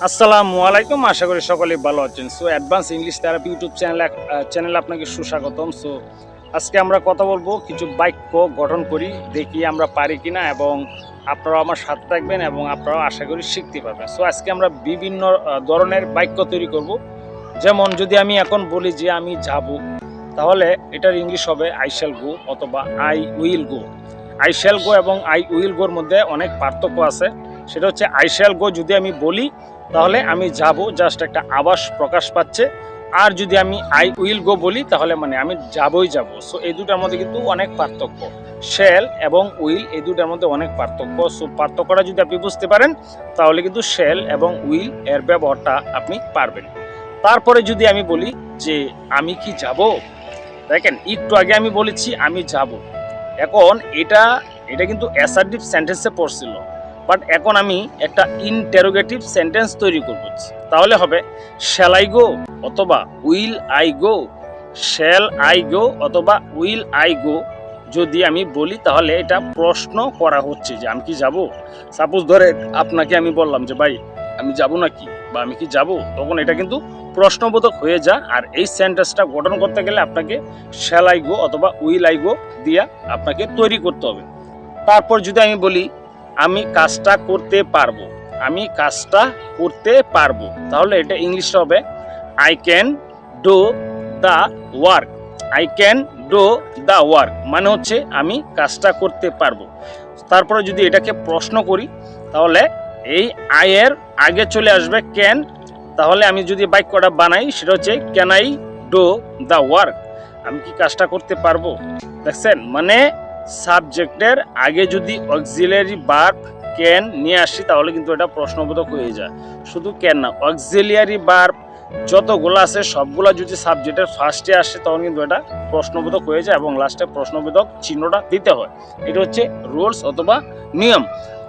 আসসালামু আলাইকুম, আশা করি সকলেই ভালো আছেন। So advance English therapy YouTube চ্যানেলে আপনাকে সুস্বাগতম। সো আজকে আমরা কথা বলবো কিছু বাক্য গঠন করি, দেখি আমরা পারি কিনা, এবং আপনারাও আমার সাথে থাকবেন এবং আপনারাও আশা করি শিখতে পারবেন। সো আজকে আমরা বিভিন্ন ধরনের বাক্য তৈরি করব। যেমন যদি আমি এখন বলি যে আমি যাব, তাহলে এটার ইংলিশ হবে আই শ্যাল গো অথবা I will go. I shall go এবং আই উইল গোর মধ্যে অনেক পার্থক্য আছে। সেটা হচ্ছে আই শ্যাল গো যদি আমি বলি তাহলে আমি যাব, জাস্ট একটা আভাস প্রকাশ পাচ্ছে। আর যদি আমি আই উইল গো বলি তাহলে মানে আমি যাবই যাব। সো এই দুটার মধ্যে কিন্তু অনেক পার্থক্য। শ্যাল এবং উইল এই দুটার মধ্যে অনেক পার্থক্য। সো পার্থক্যটা যদি আপনি বুঝতে পারেন তাহলে কিন্তু শ্যাল এবং উইল এর ব্যবহারটা আপনি পারবেন। তারপরে যদি আমি বলি যে আমি কি যাব, দেখেন একটু আগে আমি বলেছি আমি যাব, এখন এটা কিন্তু অ্যাসার্টিভ সেন্টেন্সে পড়ছিল, বাট এখন আমি একটা ইন্টারোগেটিভ সেন্টেন্স তৈরি করব। তাহলে হবে শ্যাল আই গো অথবা will I go. Shall I go অথবা উইল আই গো যদি আমি বলি তাহলে এটা প্রশ্ন করা হচ্ছে যে আমি কি যাব। সাপোজ ধরে আপনাকে আমি বললাম যে ভাই আমি যাব নাকি বা আমি কি যাব, তখন এটা কিন্তু প্রশ্নবোধক হয়ে যায়। আর এই সেন্টেন্সটা গঠন করতে গেলে আপনাকে শ্যাল আই গো অথবা উইল আই গো দিয়া আপনাকে তৈরি করতে হবে। তারপর যদি আমি বলি আমি কাজটা করতে পারবো, আমি কাজটা করতে পারবো, তাহলে এটা ইংলিশে হবে I can do the work. I can do the work মানে হচ্ছে আমি কাজটা করতে পারবো। তারপরে যদি এটাকে প্রশ্ন করি তাহলে এই আই এর আগে চলে আসবে ক্যান। তাহলে আমি যদি বাক্যটা বানাই সেটা হচ্ছে can I do the work, আমি কি কাজটা করতে পারবো। দেখছেন, মানে সাবজেক্টের আগে যদি অক্সিলিয়ারি ভার্ব ক্যান নিয়ে আসি তাহলে কিন্তু এটা প্রশ্নবোধক হয়ে যায়। শুধু ক্যান না, অক্সিলিয়ারি ভার্ব যতগুলো আছে সবগুলা যদি সাবজেক্টের ফার্স্টে আসে তখন কিন্তু এটা প্রশ্নবোধক হয়ে যায় এবং লাস্টে প্রশ্নবোধক চিহ্নটা দিতে হয়। এটা হচ্ছে রুলস অথবা নিয়ম।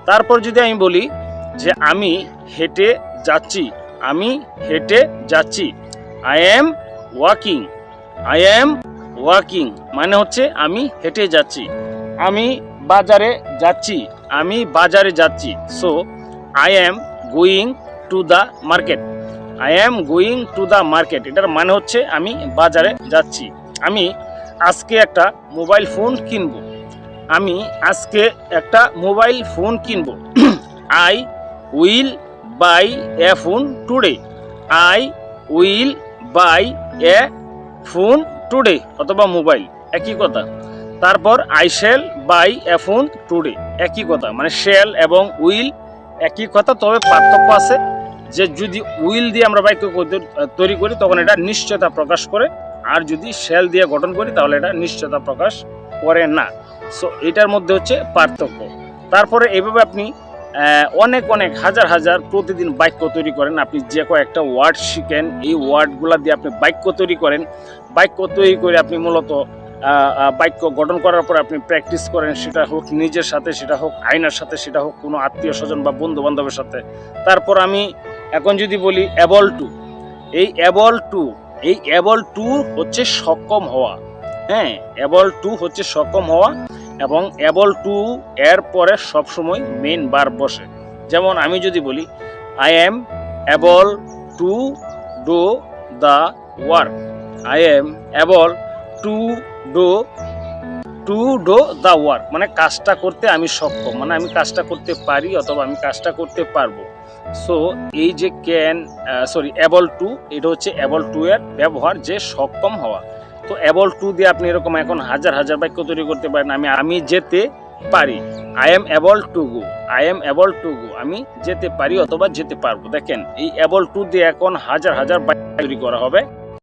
তারপর যদি আমি বলি যে আমি হেঁটে যাচ্ছি, আমি হেঁটে যাচ্ছি, I am walking. I am walking মানে হচ্ছে আমি হেঁটে যাচ্ছি। আমি বাজারে যাচ্ছি, আমি বাজারে যাচ্ছি। So I am going to the market. I am going to the market এটার মানে হচ্ছে আমি বাজারে যাচ্ছি। আমি আজকে একটা মোবাইল ফোন কিনবো, আমি আজকে একটা মোবাইল ফোন কিনবো। I will buy A phone today. I will buy A phone today অথবা মোবাইল একই কথা। তারপর I shall buy A phone today একই কথা, মানে শ্যাল এবং উইল একই কথা, তবে পার্থক্য আছে যে যদি উইল দিয়ে আমরা বাক্য তৈরি করি তখন এটা নিশ্চয়তা প্রকাশ করে, আর যদি শ্যাল দিয়ে গঠন করি তাহলে এটা নিশ্চয়তা প্রকাশ করে না। সো এটার মধ্যে হচ্ছে পার্থক্য। তারপরে এইভাবে আপনি অনেক অনেক হাজার হাজার প্রতিদিন বাক্য তৈরি করেন। আপনি যে কয়েকটা ওয়ার্ড শিখেন, এই ওয়ার্ডগুলো দিয়ে আপনি বাক্য তৈরি করেন। বাক্য তৈরি করে আপনি মূলত বাক্য গঠন করার পর আপনি প্র্যাকটিস করেন, সেটা হোক নিজের সাথে, সেটা হোক আয়নার সাথে, সেটা হোক কোনো আত্মীয় স্বজন বা বন্ধু বান্ধবের সাথে। তারপর আমি এখন যদি বলি অ্যাবল টু, এই অ্যাবল টু হচ্ছে সক্ষম হওয়া। হ্যাঁ, অ্যাবল টু হচ্ছে সক্ষম হওয়া এবং অ্যাবল টু এর পরে সবসময় মেইন ভার্ব বসে। যেমন আমি যদি বলি I am able to do the work. I am able to do the work মানে কাজটা করতে আমি সক্ষম, মানে আমি কাজটা করতে পারি অথবা আমি কাজটা করতে পারবো। সো এই যে অ্যাবল টু, এটা হচ্ছে অ্যাবল টু এর ব্যবহার, যে সক্ষম হওয়া। তো অ্যাবল টু দিয়ে আপনি এরকম এখন হাজার হাজার বাক্য তৈরি করতে পারেন। আমি যেতে পারি, I am able to go. I am able to go আমি যেতে পারি অথবা যেতে পারবো। দেখেন এই অ্যাবল টু দিয়ে এখন হাজার হাজার বাক্য তৈরি করা হবে।